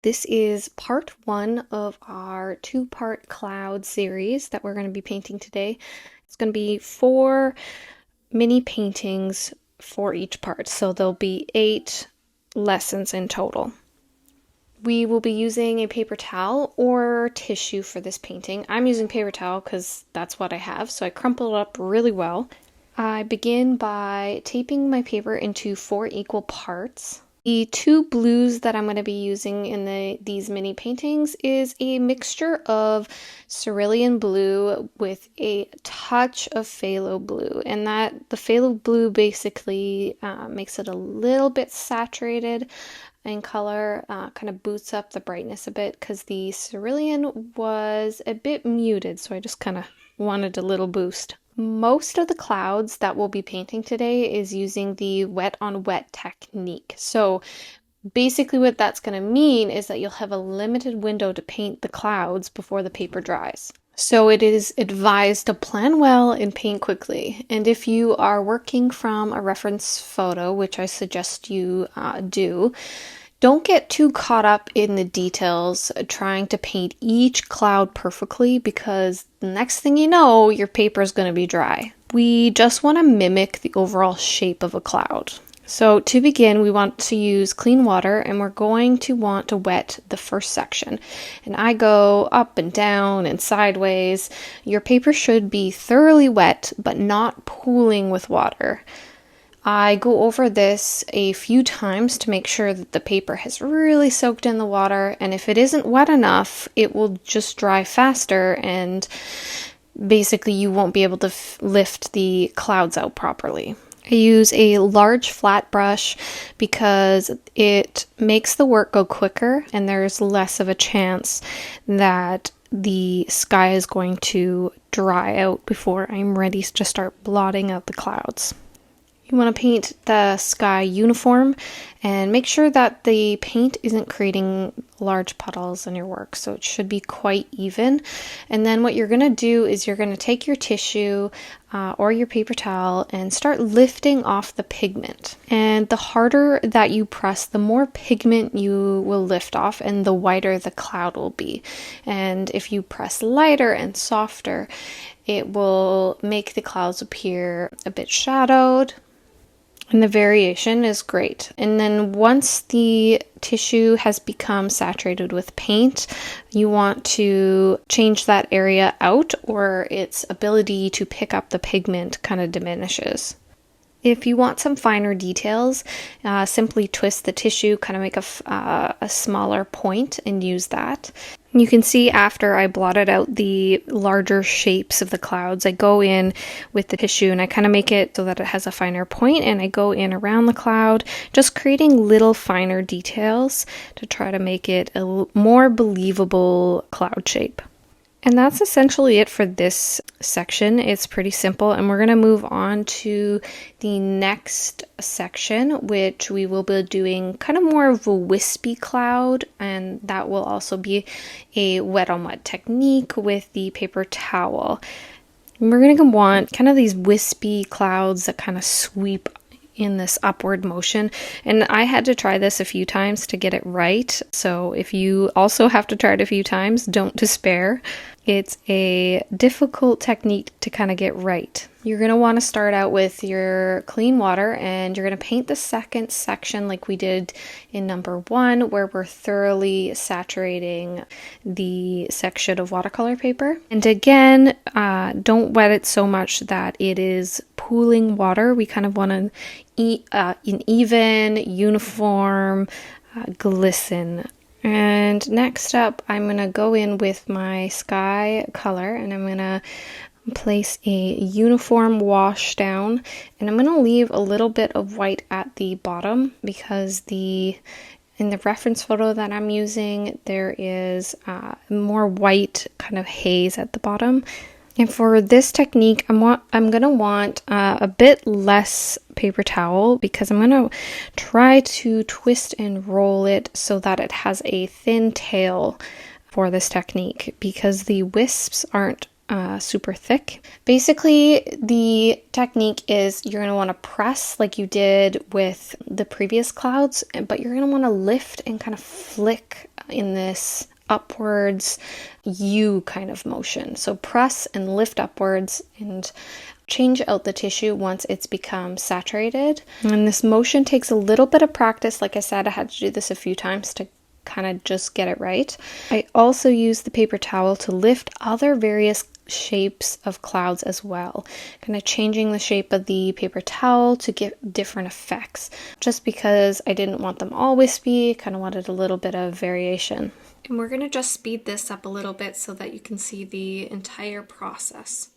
This is part one of our two-part cloud series that we're going to be painting today. It's going to be 4 mini paintings for each part, so there'll be 8 lessons in total. We will be using a paper towel or tissue for this painting. I'm using paper towel because that's what I have, so I crumple it up really well. I begin by taping my paper into 4 equal parts. The 2 blues that I'm going to be using in these mini paintings is a mixture of cerulean blue with a touch of phthalo blue, and the phthalo blue basically makes it a little bit saturated in color, kind of boosts up the brightness a bit because the cerulean was a bit muted, so I just kind of wanted a little boost. Most of the clouds that we'll be painting today is using the wet on wet technique. So basically what that's going to mean is that you'll have a limited window to paint the clouds before the paper dries. So it is advised to plan well and paint quickly. And if you are working from a reference photo, which I suggest you do, don't get too caught up in the details trying to paint each cloud perfectly, because the next thing you know, your paper is going to be dry. We just want to mimic the overall shape of a cloud. So to begin, we want to use clean water, and we're going to want to wet the first section. And I go up and down and sideways. Your paper should be thoroughly wet, but not pooling with water. I go over this a few times to make sure that the paper has really soaked in the water, and if it isn't wet enough, it will just dry faster, and basically you won't be able to lift the clouds out properly. I use a large flat brush because it makes the work go quicker, and there's less of a chance that the sky is going to dry out before I'm ready to start blotting out the clouds. You want to paint the sky uniform and make sure that the paint isn't creating large puddles on your work, so it should be quite even. And then what you're going to do is you're going to take your tissue or your paper towel and start lifting off the pigment. And the harder that you press, the more pigment you will lift off and the whiter the cloud will be. And if you press lighter and softer, it will make the clouds appear a bit shadowed. And the variation is great. And then once the tissue has become saturated with paint, you want to change that area out, or its ability to pick up the pigment kind of diminishes. If you want some finer details, simply twist the tissue, kind of make a smaller point and use that. You can see after I blotted out the larger shapes of the clouds, I go in with the tissue and I kind of make it so that it has a finer point, and I go in around the cloud, just creating little finer details to try to make it a more believable cloud shape. And that's essentially it for this section. It's pretty simple, and we're going to move on to the next section, which we will be doing kind of more of a wispy cloud, and that will also be a wet on wet technique with the paper towel. And we're going to want kind of these wispy clouds that kind of sweep in this upward motion, and I had to try this a few times to get it right, so if you also have to try it a few times, don't despair. It's a difficult technique to kind of get right. You're going to want to start out with your clean water, and you're going to paint the second section like we did in number 1, where we're thoroughly saturating the section of watercolor paper. And again, don't wet it so much that it is pooling water. We kind of want an even, uniform glisten. And next up, I'm going to go in with my sky color, and I'm going to place a uniform wash down, and I'm going to leave a little bit of white at the bottom because in the reference photo that I'm using, there is more white kind of haze at the bottom. And for this technique, I'm going to want a bit less paper towel because I'm going to try to twist and roll it so that it has a thin tail for this technique, because the wisps aren't super thick. Basically, the technique is you're going to want to press like you did with the previous clouds, but you're going to want to lift and kind of flick in this upwards U kind of motion. So press and lift upwards and change out the tissue once it's become saturated. And this motion takes a little bit of practice. Like I said, I had to do this a few times to kind of just get it right. I also use the paper towel to lift other various shapes of clouds as well, kind of changing the shape of the paper towel to get different effects, just because I didn't want them all wispy, kind of wanted a little bit of variation. And we're going to just speed this up a little bit so that you can see the entire process.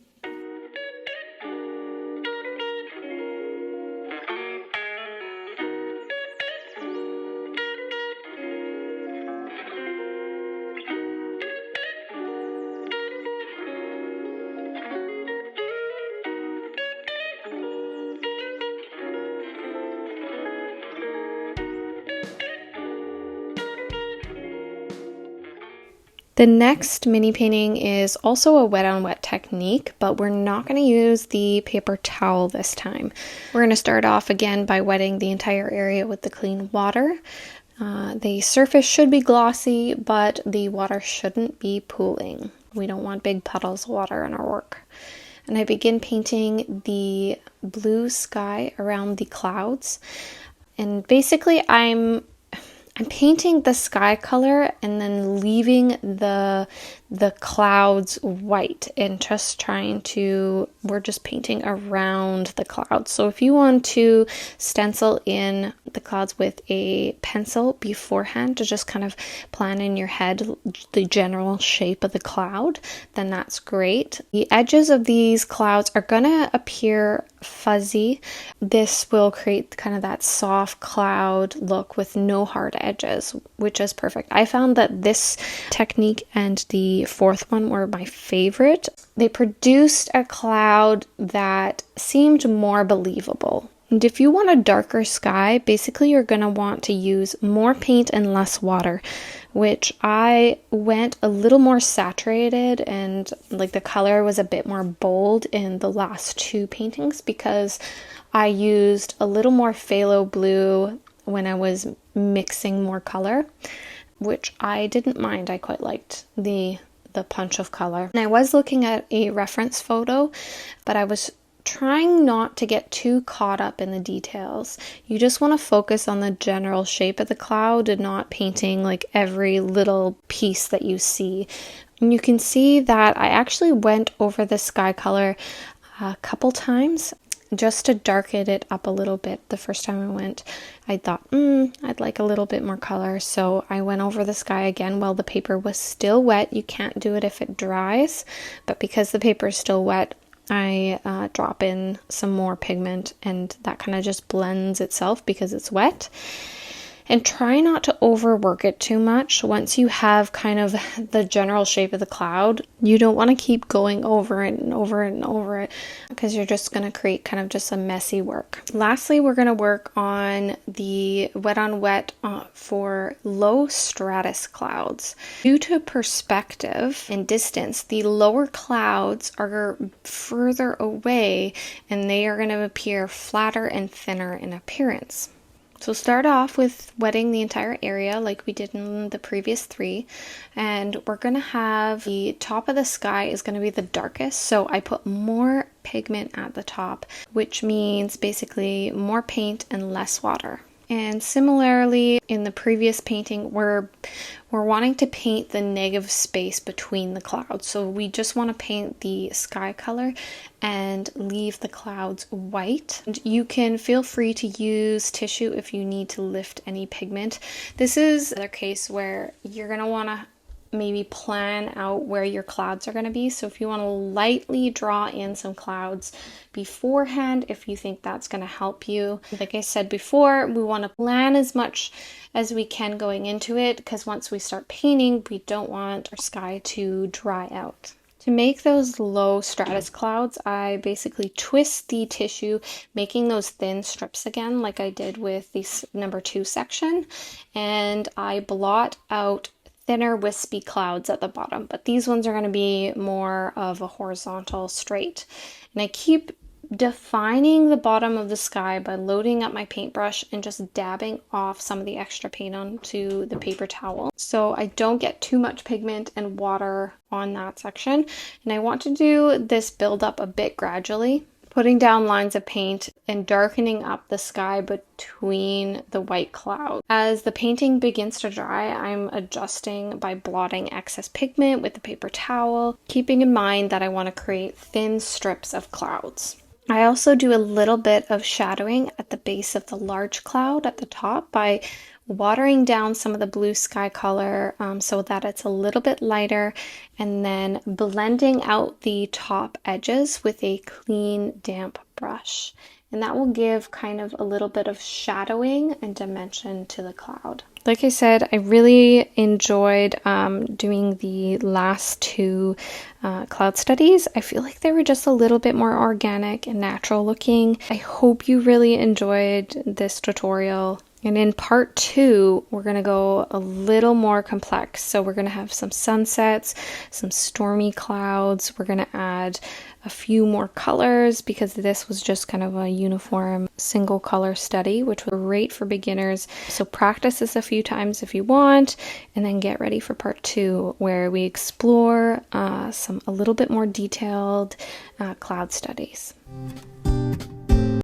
The next mini painting is also a wet on wet technique, but we're not going to use the paper towel this time. We're going to start off again by wetting the entire area with the clean water. The surface should be glossy, but the water shouldn't be pooling. We don't want big puddles of water in our work. And I begin painting the blue sky around the clouds. And basically I'm painting the sky color and then leaving the clouds white and just we're just painting around the clouds. So if you want to stencil in the clouds with a pencil beforehand to just kind of plan in your head the general shape of the cloud, then that's great. The edges of these clouds are gonna appear fuzzy. This will create kind of that soft cloud look with no hard edges, which is perfect. I found that this technique and the fourth one were my favorite. They produced a cloud that seemed more believable. And if you want a darker sky, basically you're going to want to use more paint and less water, which I went a little more saturated and like the color was a bit more bold in the last two paintings because I used a little more phthalo blue when I was mixing more color, which I didn't mind. I quite liked the punch of color. And I was looking at a reference photo, but I was trying not to get too caught up in the details. You just want to focus on the general shape of the cloud and not painting like every little piece that you see. And you can see that I actually went over the sky color a couple times just to darken it up a little bit. The first time I went, I thought, I'd like a little bit more color. So I went over the sky again while the paper was still wet. You can't do it if it dries, but because the paper is still wet, I drop in some more pigment and that kind of just blends itself because it's wet. And try not to overwork it too much. Once you have kind of the general shape of the cloud, you don't want to keep going over it and over it and over it because you're just going to create kind of just a messy work. Lastly, we're going to work on the wet on wet for low stratus clouds. Due to perspective and distance, the lower clouds are further away and they are going to appear flatter and thinner in appearance. So start off with wetting the entire area like we did in the previous three, and we're going to have the top of the sky is going to be the darkest, so I put more pigment at the top, which means basically more paint and less water. And similarly, in the previous painting, we're wanting to paint the negative space between the clouds. So we just want to paint the sky color and leave the clouds white. And you can feel free to use tissue if you need to lift any pigment. This is another case where you're going to want to maybe plan out where your clouds are going to be. So if you want to lightly draw in some clouds beforehand, if you think that's going to help you. Like I said before, we want to plan as much as we can going into it because once we start painting, we don't want our sky to dry out. To make those low stratus clouds, I basically twist the tissue, making those thin strips again like I did with this number 2 section, and I blot out thinner wispy clouds at the bottom, but these ones are going to be more of a horizontal straight. And I keep defining the bottom of the sky by loading up my paintbrush and just dabbing off some of the extra paint onto the paper towel, so I don't get too much pigment and water on that section. And I want to do this build up a bit gradually, putting down lines of paint and darkening up the sky between the white clouds. As the painting begins to dry, I'm adjusting by blotting excess pigment with the paper towel, keeping in mind that I want to create thin strips of clouds. I also do a little bit of shadowing at the base of the large cloud at the top by watering down some of the blue sky color so that it's a little bit lighter, and then blending out the top edges with a clean, damp brush. And that will give kind of a little bit of shadowing and dimension to the cloud. Like I said, I really enjoyed doing the last two cloud studies. I feel like they were just a little bit more organic and natural looking. I hope you really enjoyed this tutorial. And in part 2, we're going to go a little more complex. So we're going to have some sunsets, some stormy clouds. We're going to add a few more colors because this was just kind of a uniform single color study, which was great for beginners. So practice this a few times if you want, and then get ready for part 2 where we explore some a little bit more detailed cloud studies.